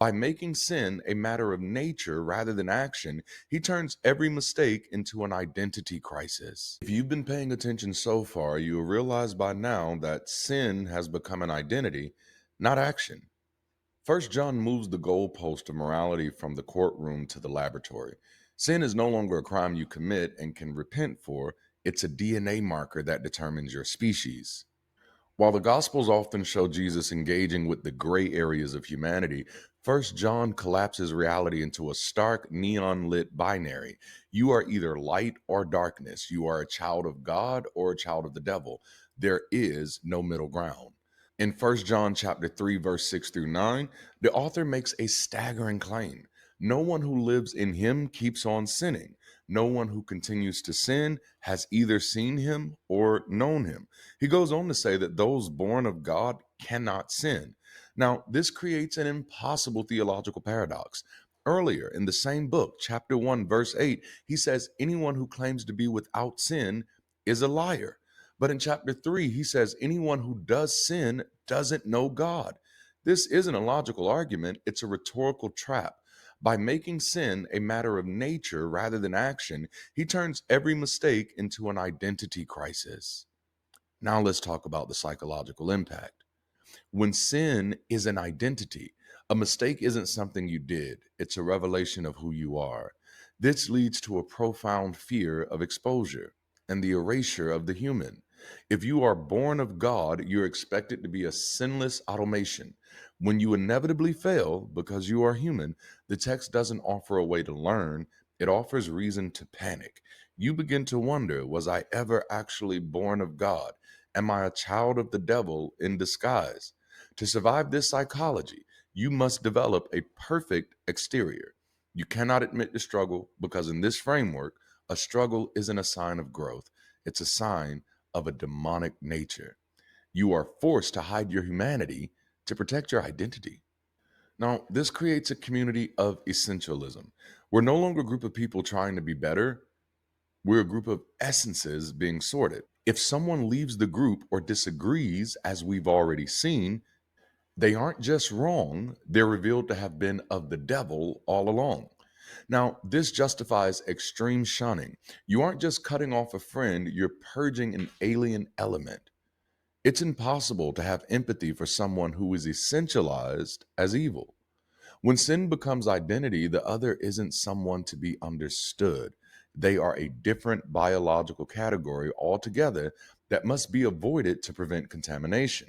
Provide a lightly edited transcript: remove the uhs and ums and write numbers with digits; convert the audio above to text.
By making sin a matter of nature rather than action, he turns every mistake into an identity crisis. If you've been paying attention so far, you'll realize by now that sin has become an identity, not action. First John moves the goalpost of morality from the courtroom to the laboratory. Sin is no longer a crime you commit and can repent for, it's a DNA marker that determines your species. While the Gospels often show Jesus engaging with the gray areas of humanity, First John collapses reality into a stark, neon lit binary. You are either light or darkness. You are a child of God or a child of the devil. There is no middle ground. In First John chapter 3 verse 6 through 9, the author makes a staggering claim. No one who lives in him keeps on sinning. No one who continues to sin has either seen him or known him. He goes on to say that those born of God cannot sin. Now, this creates an impossible theological paradox. Earlier in the same book, chapter 1 verse 8, he says anyone who claims to be without sin is a liar. But in chapter 3, he says anyone who does sin doesn't know God. This isn't a logical argument, it's a rhetorical trap. By making sin a matter of nature rather than action, he turns every mistake into an identity crisis. Now let's talk about the psychological impact. When sin is an identity, a mistake isn't something you did, it's a revelation of who you are. This leads to a profound fear of exposure and the erasure of the human. If you are born of God, you're expected to be a sinless automation. When you inevitably fail because you are human, the text doesn't offer a way to learn, it offers reason to panic. You begin to wonder, was I ever actually born of God? Am I a child of the devil in disguise? To survive this psychology, you must develop a perfect exterior. You cannot admit the struggle because, in this framework, a struggle isn't a sign of growth, it's a sign of a demonic nature. You are forced to hide your humanity to protect your identity. Now, this creates a community of essentialism. We're no longer a group of people trying to be better, we're a group of essences being sorted. If someone leaves the group or disagrees, as we've already seen, they aren't just wrong, they're revealed to have been of the devil all along. Now, this justifies extreme shunning. You aren't just cutting off a friend, you're purging an alien element. It's impossible to have empathy for someone who is essentialized as evil. When sin becomes identity, the other isn't someone to be understood. They are a different biological category altogether that must be avoided to prevent contamination.